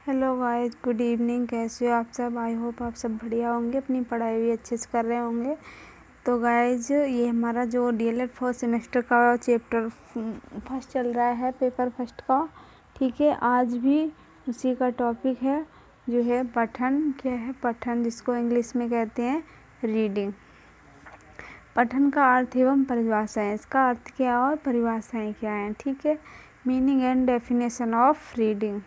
Hello guys, good evening. कैसे हो आप सब? आई होप आप सब बढ़िया होंगे, अपनी पढ़ाई भी अच्छे से कर रहे होंगे। तो गाइस, ये हमारा जो डीएलएड फर्स्ट सेमेस्टर का चैप्टर फर्स्ट चल रहा है, पेपर फर्स्ट का। ठीक है, आज भी उसी का टॉपिक है जो है पठन। क्या है पठन? जिसको इंग्लिश में कहते हैं रीडिंग। पठन का अर्थ एवं परिभाषाएं। इसका अर्थ क्या और परिभाषाएं क्या हैं? ठीक है, meaning and definition of reading.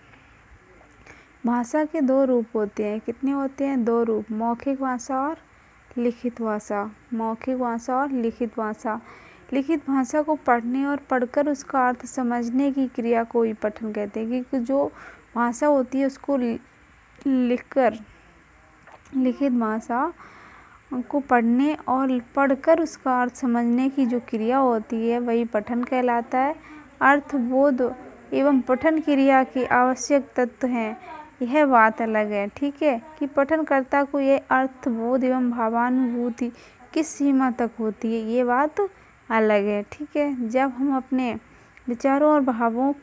भाषा के दो रूप होते हैं। कितने होते हैं? दो रूप, मौखिक भाषा और लिखित भाषा। मौखिक भाषा और लिखित भाषा। लिखित भाषा को पढ़ने और पढ़कर उसका अर्थ समझने की क्रिया को ही पठन कहते हैं। क्योंकि जो भाषा होती है उसको लिखकर, लिखित भाषा को पढ़ने और पढ़कर उसका अर्थ समझने की जो क्रिया होती है वही पठन कहलाता है। अर्थबोध एवं पठन क्रिया के आवश्यक तत्व हैं, यह बात अलग है। ठीक है, कि पठनकर्ता को यह अर्थबोध एवं भावानुभूति किस सीमा तक होती है, ये बात अलग है। ठीक है, जब हम अपने विचारों और भावों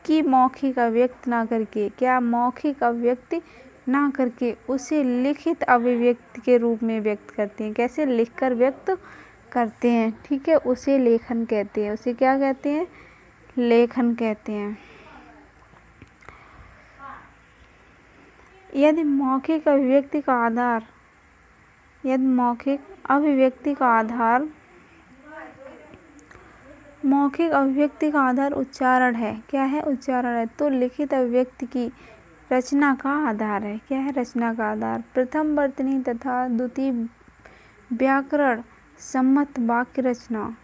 की मौखिक अभिव्यक्ति ना करके, क्या मौखिक अभिव्यक्ति ना करके उसे लिखित अभिव्यक्ति के रूप में व्यक्त करते हैं। कैसे? लिखकर व्यक्त करते हैं। ठीक है, उसे लेखन कहते हैं। उसे क्या कहते हैं? लेखन कहते हैं। यदि मौखिक अभिव्यक्ति का आधार मौखिक अभिव्यक्ति का आधार उच्चारण है। क्या है? उच्चारण है। तो लिखित अभिव्यक्ति की रचना का आधार है। क्या है? रचना का आधार। प्रथम वर्तनी तथा द्वितीय व्याकरण सम्मत वाक्य रचना।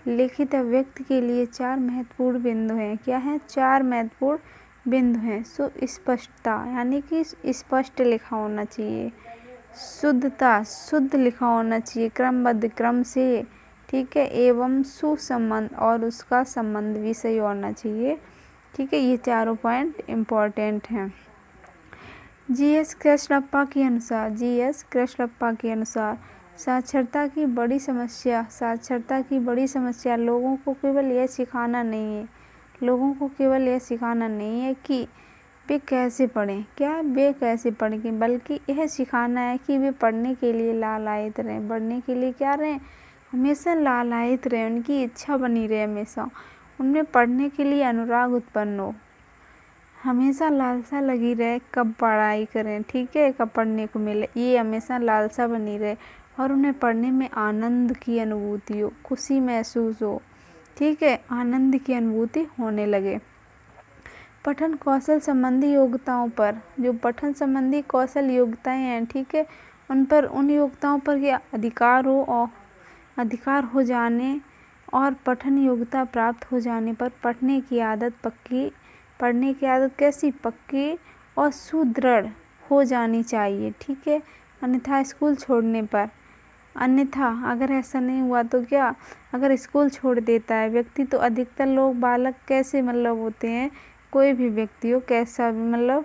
लिखित अभिव्यक्ति के लिए 4 महत्वपूर्ण बिंदु हैं। क्या है? 4 महत्वपूर्ण बिंदु हैं। सुस्पष्टता, यानी कि स्पष्ट लिखा होना चाहिए। शुद्धता, शुद्ध लिखा होना चाहिए, क्रमबद्ध, क्रम से। ठीक है, एवं सुसंबंध, और उसका संबंध भी सही होना चाहिए। ठीक है, ये चारों पॉइंट इम्पोर्टेंट हैं। जीएस कृष्णप्पा के अनुसार साक्षरता की बड़ी समस्या लोगों को केवल यह सिखाना नहीं है कि वे कैसे पढ़ें। क्या? वे कैसे पढ़ेंगे, बल्कि यह सिखाना है कि वे पढ़ने के लिए लालायित रहें। पढ़ने के लिए क्या रहें? हमेशा लालायित रहें, उनकी इच्छा बनी रहे, हमेशा उनमें पढ़ने के लिए अनुराग उत्पन्न हो, हमेशा लालसा लगी रहे, कब पढ़ाई करें। ठीक है, कब पढ़ने को मिले, ये हमेशा लालसा बनी रहे, और उन्हें पढ़ने में आनंद की अनुभूति हो, खुशी महसूस हो। ठीक है, आनंद की अनुभूति होने लगे। पठन कौशल संबंधी योग्यताओं पर, जो पठन संबंधी कौशल योग्यताएं हैं, ठीक है, उन योग्यताओं पर क्या अधिकार हो जाने और पठन योग्यता प्राप्त हो जाने पर पढ़ने की आदत कैसी? पक्की और सुदृढ़ हो जानी चाहिए। ठीक है, अन्यथा स्कूल छोड़ने पर, अगर ऐसा नहीं हुआ तो क्या, अगर स्कूल छोड़ देता है व्यक्ति, तो अधिकतर लोग बालक कैसे होते हैं, कोई भी व्यक्ति हो, कैसा भी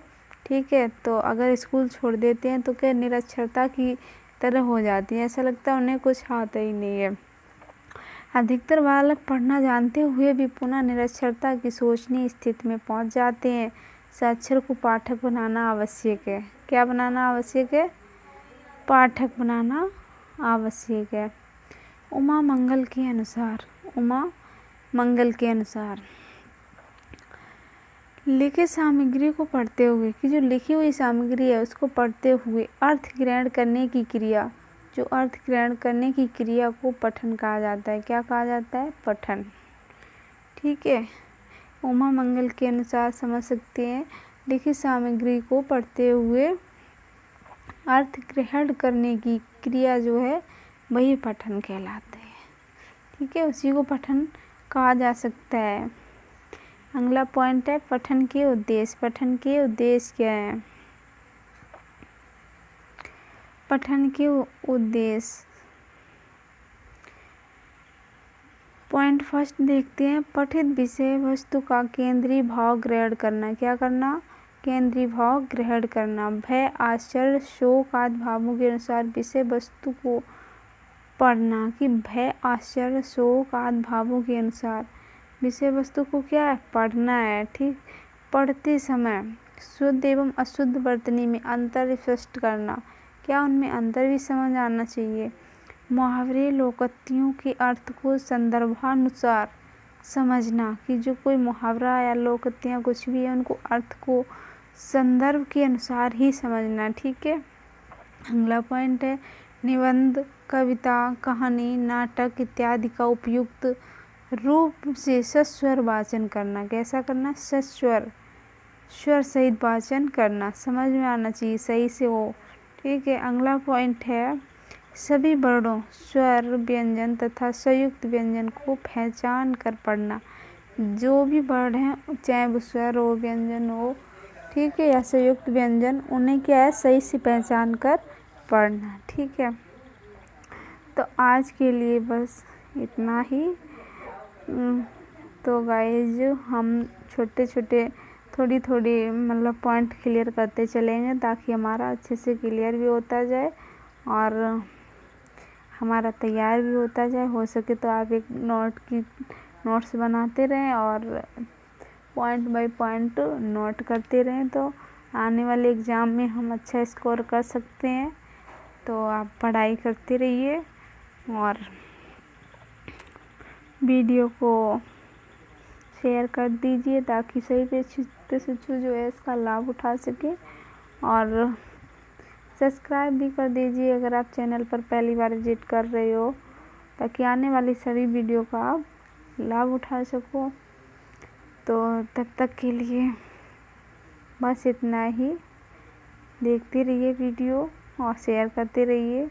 ठीक है, तो अगर स्कूल छोड़ देते हैं तो क्या निरक्षरता की तरह हो जाती है, ऐसा लगता है उन्हें कुछ आता ही नहीं है। अधिकतर बालक पढ़ना जानते हुए भी पुनः निरक्षरता की शोचनीय स्थिति में पहुंच जाते हैं। साक्षर को पाठक बनाना आवश्यक है। क्या बनाना आवश्यक है? पाठक बनाना आवश्यक है। उमा मंगल के अनुसार लिखित सामग्री को पढ़ते हुए, कि जो लिखी हुई सामग्री है उसको पढ़ते हुए अर्थ ग्रहण करने की क्रिया को पठन कहा जाता है। क्या कहा जाता है? पठन। ठीक है, उमा मंगल के अनुसार समझ सकते हैं, लिखित सामग्री को पढ़ते हुए अर्थ ग्रहण करने की क्रिया जो है वही पठन कहलाते हैं। ठीक है, उसी को पठन कहा जा सकता है। अगला पॉइंट है पठन के उद्देश्य। पठन के उद्देश्य क्या है? पठन के उद्देश्य, पॉइंट फर्स्ट देखते हैं। पठित विषय वस्तु का केंद्रीय भाव ग्रहण करना। क्या करना? केंद्रीय भाव ग्रहण करना। भय, आश्चर्य, शोक आदि भावों के अनुसार विषय वस्तु को पढ़ना। कि भय, आश्चर्य, शोक आदि भावों के अनुसार विषय वस्तु को क्या है? पढ़ना है। ठीक, पढ़ते समय शुद्ध एवं अशुद्ध वर्तनी में अंतर स्पष्ट करना, क्या उनमें अंतर भी समझ आना चाहिए। मुहावरे लोकोक्तियों के अर्थ को संदर्भानुसार समझना, कि जो कोई मुहावरा या लोकोक्तियाँ कुछ भी है उनको अर्थ को संदर्भ के अनुसार ही समझना। ठीक है। अगला पॉइंट है निबंध, कविता, कहानी, नाटक इत्यादि का उपयुक्त रूप से सस्वर वाचन करना। कैसा करना? सस्वर, स्वर सहित वाचन करना, समझ में आना चाहिए सही से वो। ठीक है। अगला पॉइंट है सभी वर्णों, स्वर, व्यंजन तथा संयुक्त व्यंजन को पहचान कर पढ़ना। जो भी वर्ण हैं, चाहे वो स्वर हो, व्यंजन हो, ठीक है, या संयुक्त व्यंजन, उन्हें क्या है सही से पहचान कर पढ़ना। ठीक है। तो आज के लिए बस इतना ही। तो गाइज हम छोटे छोटे थोड़ी थोड़ी मतलब पॉइंट क्लियर करते चलेंगे ताकि हमारा अच्छे से क्लियर भी होता जाए और हमारा तैयार भी होता जाए। हो सके तो आप एक नोट्स बनाते रहें और पॉइंट बाय पॉइंट नोट करते रहें, तो आने वाले एग्ज़ाम में हम अच्छा स्कोर कर सकते हैं। तो आप पढ़ाई करते रहिए और वीडियो को शेयर कर दीजिए ताकि सभी शिक्षु जो है इसका लाभ उठा सके, और सब्सक्राइब भी कर दीजिए अगर आप चैनल पर पहली बार विजिट कर रहे हो, ताकि आने वाली सभी वीडियो का आप लाभ उठा सको। तो तब तक के लिए बस इतना ही। देखते रहिए वीडियो और शेयर करते रहिए।